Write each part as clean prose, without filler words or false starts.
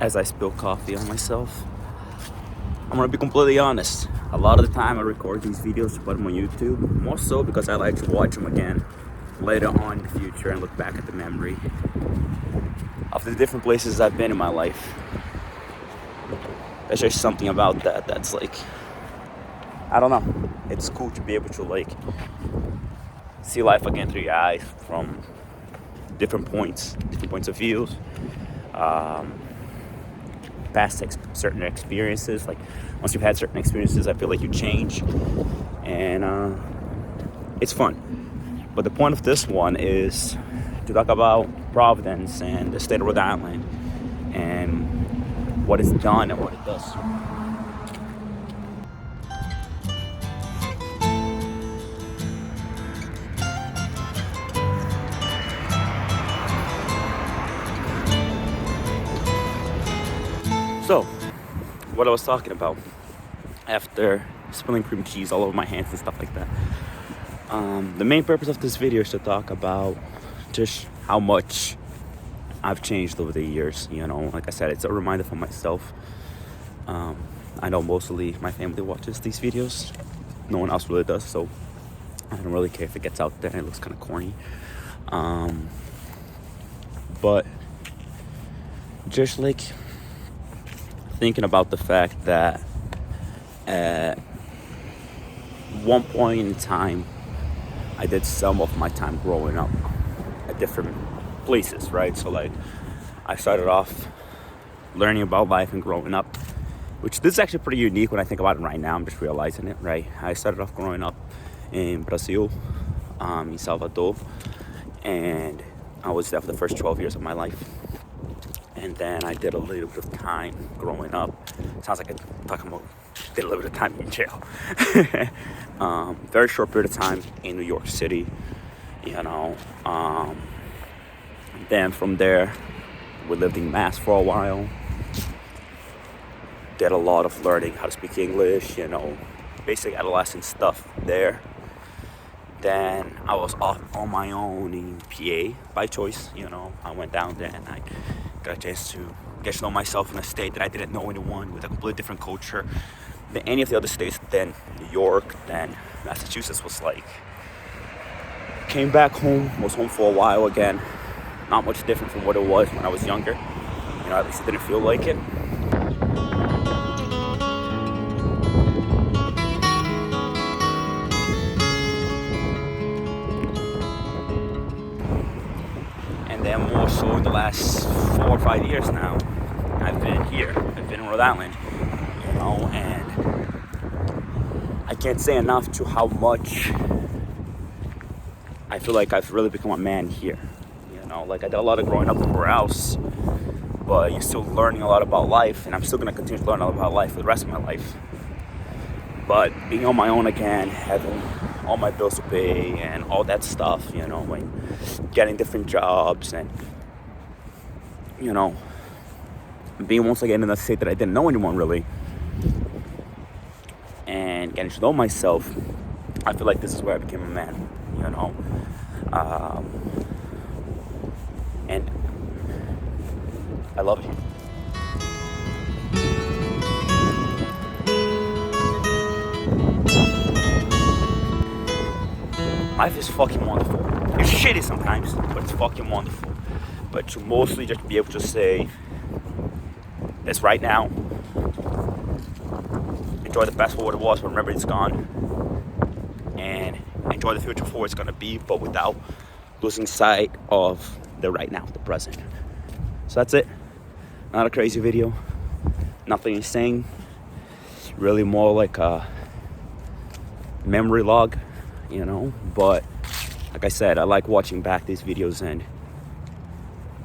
as I spill coffee on myself. I'm gonna be completely honest. A lot of the time I record these videos to put them on YouTube, more so because I like to watch them again later on in the future and look back at the memory of the different places I've been in my life. There's just something about that that's like, I don't know. It's cool to be able to like see life again through your eyes from different points of views. Past certain experiences. Like once you've had certain experiences, I feel like you change, and it's fun. But the point of this one is to talk about Providence and the state of Rhode Island and what it's done and what it does. So, what I was talking about after spilling cream cheese all over my hands and stuff like that. The main purpose of this video is to talk about just how much I've changed over the years. You know, like I said, it's a reminder for myself. I know mostly my family watches these videos. No one else really does, so I don't really care if it gets out there and it looks kind of corny. But just like thinking about the fact that at one point in time, I did some of my time growing up at different places, right? So like, I started off learning about life and growing up, which this is actually pretty unique when I think about it right now. I'm just realizing it, right? I started off growing up in Brazil, in Salvador, and I was there for the first 12 years of my life. And then I did a little bit of time growing up. Sounds like I'm talking about did a little bit of time in jail. Very short period of time in New York City, you know. Then from there, we lived in Mass for a while. Did a lot of learning how to speak English, you know, basic adolescent stuff there. Then I was off on my own in PA by choice, you know. I went down there and I got a chance to get to know myself in a state that I didn't know anyone, with a completely different culture than any of the other states. Then New York, then Massachusetts was like, came back home, was home for a while again. Not much different from what it was when I was younger. You know, at least it didn't feel like it. And then more so in the last 4 or 5 years now, I've been here. I've been in Rhode Island, you know, and I can't say enough to how much I feel like I've really become a man here. You know, like I did a lot of growing up everywhere else, but you're still learning a lot about life, and I'm still gonna continue to learn a lot about life for the rest of my life. But being on my own again, having all my bills to pay and all that stuff, you know, and getting different jobs and, you know, being once again in a state that I didn't know anyone really, and getting to know myself, I feel like this is where I became a man, you know. And I love it here. Life is fucking wonderful. It's shitty sometimes, but it's fucking wonderful. But to mostly just be able to say this right now, enjoy the past for what it was, but remember it's gone, and enjoy the future for what it's gonna be, but without losing sight of the right now, the present. So that's it. Not a crazy video, nothing insane, really more like a memory log, you know. But like I said, I like watching back these videos and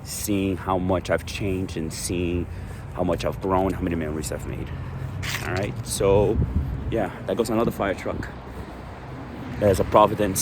seeing how much I've changed and seeing how much I've grown, how many memories I've made. All right, so yeah, that goes another fire truck. There's a Providence